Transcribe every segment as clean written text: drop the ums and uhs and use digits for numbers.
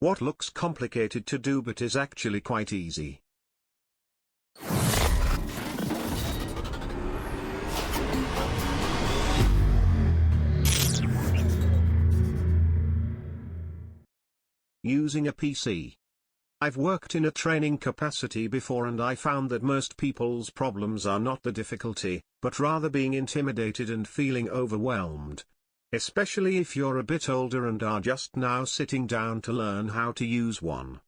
What looks complicated to do but is actually quite easy. Using a PC. I've worked in a training capacity before and I found that most people's problems are not the difficulty, but rather being intimidated and feeling overwhelmed. Especially if you're a bit older and are just now sitting down to learn how to use one.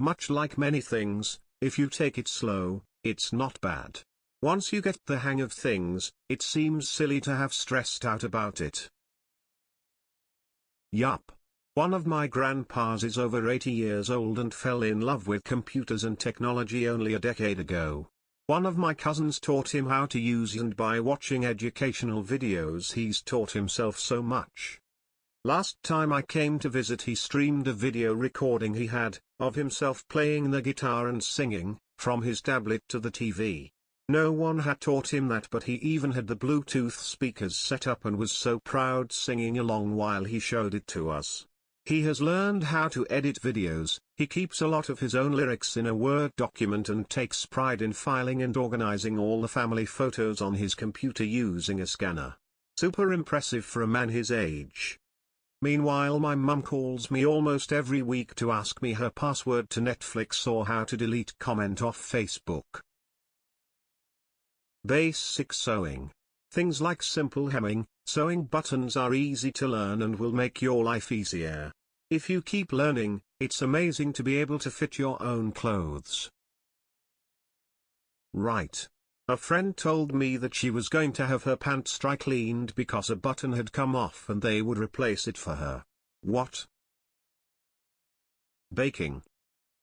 Much like many things, if you take it slow, it's not bad. Once you get the hang of things, it seems silly to have stressed out about it. Yup. One of my grandpas is over 80 years old and fell in love with computers and technology only a decade ago. One of my cousins taught him how to use it, and by watching educational videos he's taught himself so much. Last time I came to visit he streamed a video recording he had, of himself playing the guitar and singing, from his tablet to the TV. No one had taught him that, but he even had the Bluetooth speakers set up and was so proud singing along while he showed it to us. He has learned how to edit videos, he keeps a lot of his own lyrics in a Word document and takes pride in filing and organizing all the family photos on his computer using a scanner. Super impressive for a man his age. Meanwhile, my mum calls me almost every week to ask me her password to Netflix or how to delete comment off Facebook. Basic sewing. Things like simple hemming, sewing buttons are easy to learn and will make your life easier. If you keep learning, it's amazing to be able to fit your own clothes. Right. A friend told me that she was going to have her pants dry cleaned because a button had come off and they would replace it for her. What? Baking.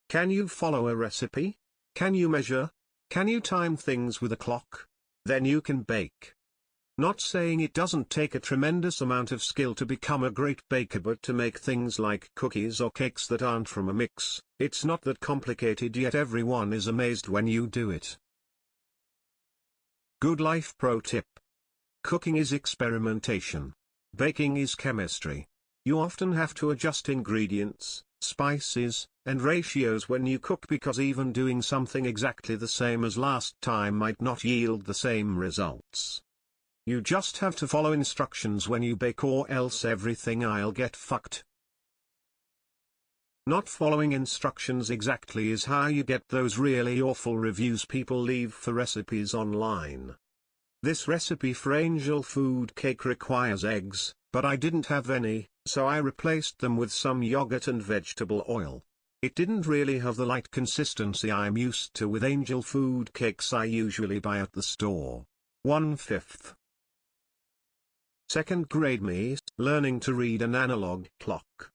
Can you follow a recipe? Can you measure? Can you time things with a clock? Then you can bake. Not saying it doesn't take a tremendous amount of skill to become a great baker, but to make things like cookies or cakes that aren't from a mix, it's not that complicated, yet everyone is amazed when you do it. Good life pro tip. Cooking is experimentation. Baking is chemistry. You often have to adjust ingredients, spices, and ratios when you cook because even doing something exactly the same as last time might not yield the same results. You just have to follow instructions when you bake, or else everything'll get fucked. Not following instructions exactly is how you get those really awful reviews people leave for recipes online. This recipe for angel food cake requires eggs, but I didn't have any, so I replaced them with some yogurt and vegetable oil. It didn't really have the light consistency I'm used to with angel food cakes I usually buy at the store. 1/5. Second grade me, learning to read an analog clock.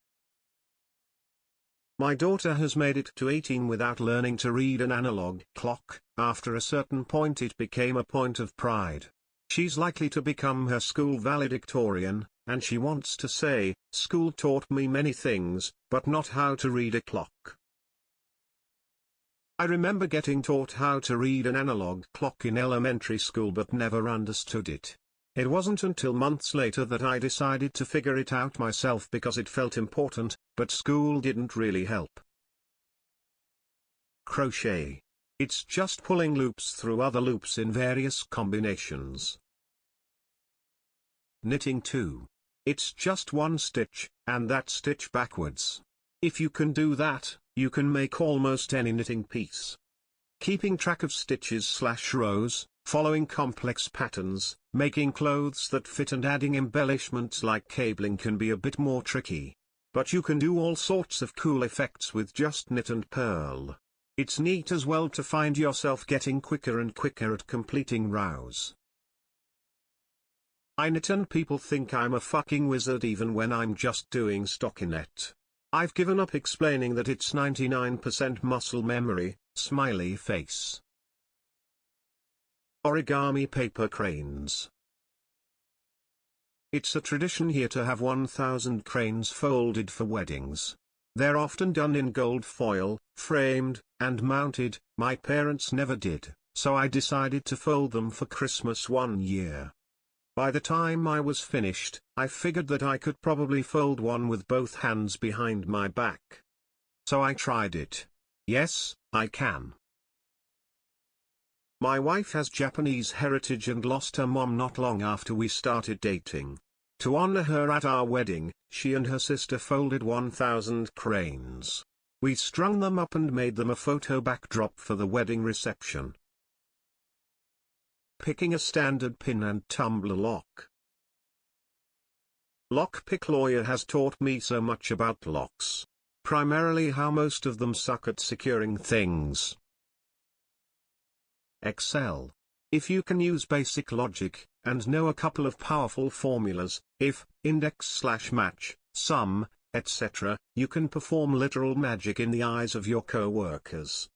My daughter has made it to 18 without learning to read an analog clock. After a certain point it became a point of pride. She's likely to become her school valedictorian, and she wants to say, "School taught me many things, but not how to read a clock." I remember getting taught how to read an analog clock in elementary school but never understood it. It wasn't until months later that I decided to figure it out myself because it felt important, but school didn't really help. Crochet. It's just pulling loops through other loops in various combinations. Knitting too. It's just one stitch, and that stitch backwards. If you can do that, you can make almost any knitting piece. Keeping track of stitches/rows, following complex patterns, making clothes that fit and adding embellishments like cabling can be a bit more tricky. But you can do all sorts of cool effects with just knit and purl. It's neat as well to find yourself getting quicker and quicker at completing rows. I knit and people think I'm a fucking wizard even when I'm just doing stockinette. I've given up explaining that it's 99% muscle memory, smiley face. Origami paper cranes. It's a tradition here to have 1,000 cranes folded for weddings. They're often done in gold foil, framed, and mounted. My parents never did, so I decided to fold them for Christmas one year. By the time I was finished, I figured that I could probably fold one with both hands behind my back. So I tried it. Yes, I can. My wife has Japanese heritage and lost her mom not long after we started dating. To honor her at our wedding, she and her sister folded 1,000 cranes. We strung them up and made them a photo backdrop for the wedding reception. Picking a standard pin and tumbler lock. Lockpick Lawyer has taught me so much about locks. Primarily how most of them suck at securing things. Excel. If you can use basic logic, and know a couple of powerful formulas, if, index/match, sum, etc., you can perform literal magic in the eyes of your co-workers.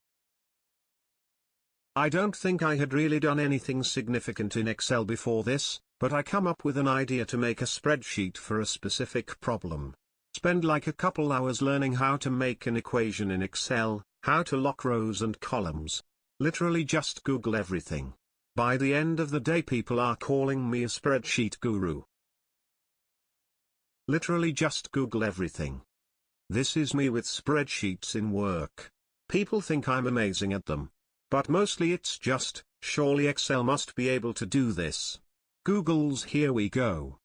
I don't think I had really done anything significant in Excel before this, but I come up with an idea to make a spreadsheet for a specific problem. Spend like a couple hours learning how to make an equation in Excel, how to lock rows and columns. Literally just Google everything. By the end of the day people are calling me a spreadsheet guru. Literally just Google everything. This is me with spreadsheets in work. People think I'm amazing at them. But mostly it's just, surely Excel must be able to do this. Google's here we go.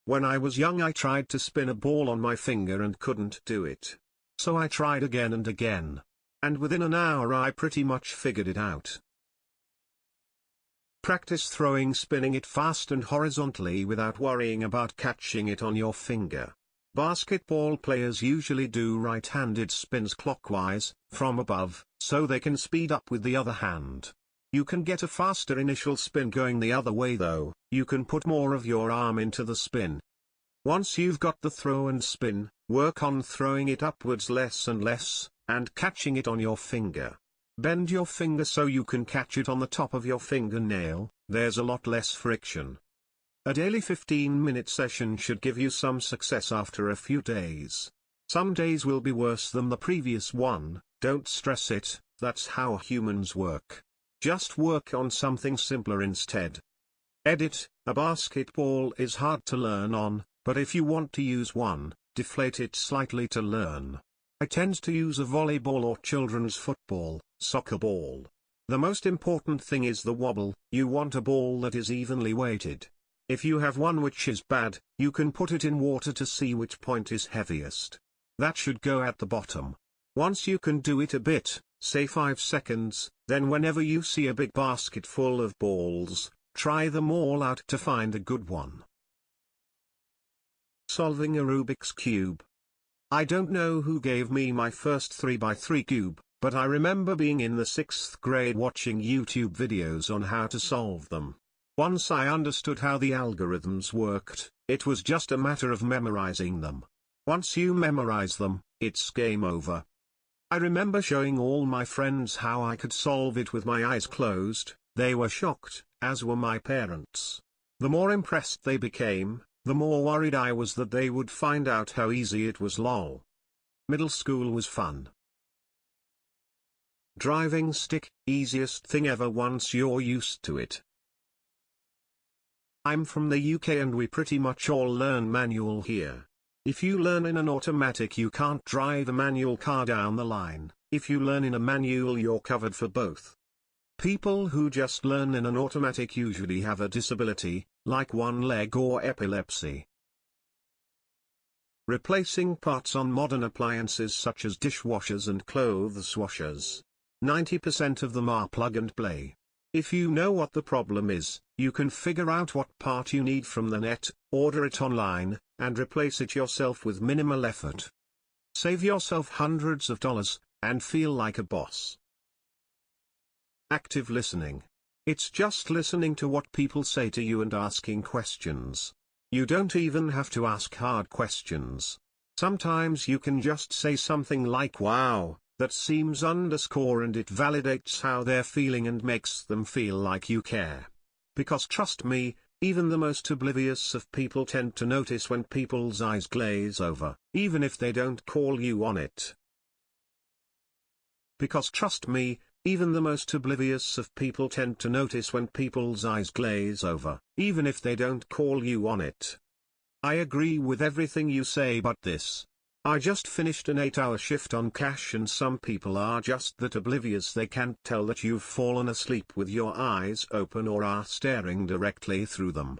When I was young I tried to spin a ball on my finger and couldn't do it. So I tried again and again. And within an hour I pretty much figured it out. Practice spinning it fast and horizontally without worrying about catching it on your finger. Basketball players usually do right-handed spins clockwise, from above, so they can speed up with the other hand. You can get a faster initial spin going the other way though, you can put more of your arm into the spin. Once you've got the throw and spin, work on throwing it upwards less and less, and catching it on your finger. Bend your finger so you can catch it on the top of your fingernail, there's a lot less friction. A daily 15-minute session should give you some success after a few days. Some days will be worse than the previous one, don't stress it, that's how humans work. Just work on something simpler instead. Edit, a basketball is hard to learn on, but if you want to use one, deflate it slightly to learn. I tend to use a volleyball or children's football, soccer ball. The most important thing is the wobble, you want a ball that is evenly weighted. If you have one which is bad, you can put it in water to see which point is heaviest. That should go at the bottom. Once you can do it a bit, say 5 seconds, then whenever you see a big basket full of balls, try them all out to find a good one. Solving a Rubik's Cube. I don't know who gave me my first 3x3 cube, but I remember being in the 6th grade watching YouTube videos on how to solve them. Once I understood how the algorithms worked, it was just a matter of memorizing them. Once you memorize them, it's game over. I remember showing all my friends how I could solve it with my eyes closed, they were shocked, as were my parents. The more impressed they became, the more worried I was that they would find out how easy it was lol. Middle school was fun. Driving stick, easiest thing ever once you're used to it. I'm from the UK and we pretty much all learn manual here. If you learn in an automatic you can't drive a manual car down the line, if you learn in a manual you're covered for both. People who just learn in an automatic usually have a disability, like one leg or epilepsy. Replacing parts on modern appliances such as dishwashers and clothes washers. 90% of them are plug and play. If you know what the problem is, you can figure out what part you need from the net, order it online, and replace it yourself with minimal effort. Save yourself hundreds of dollars, and feel like a boss. Active listening. It's just listening to what people say to you and asking questions. You don't even have to ask hard questions. Sometimes you can just say something like wow, that seems underscore and it validates how they're feeling and makes them feel like you care. Because trust me, even the most oblivious of people tend to notice when people's eyes glaze over, even if they don't call you on it. Because trust me, even the most oblivious of people tend to notice when people's eyes glaze over, even if they don't call you on it. I agree with everything you say but this. I just finished an 8-hour shift on cash and some people are just that oblivious they can't tell that you've fallen asleep with your eyes open or are staring directly through them.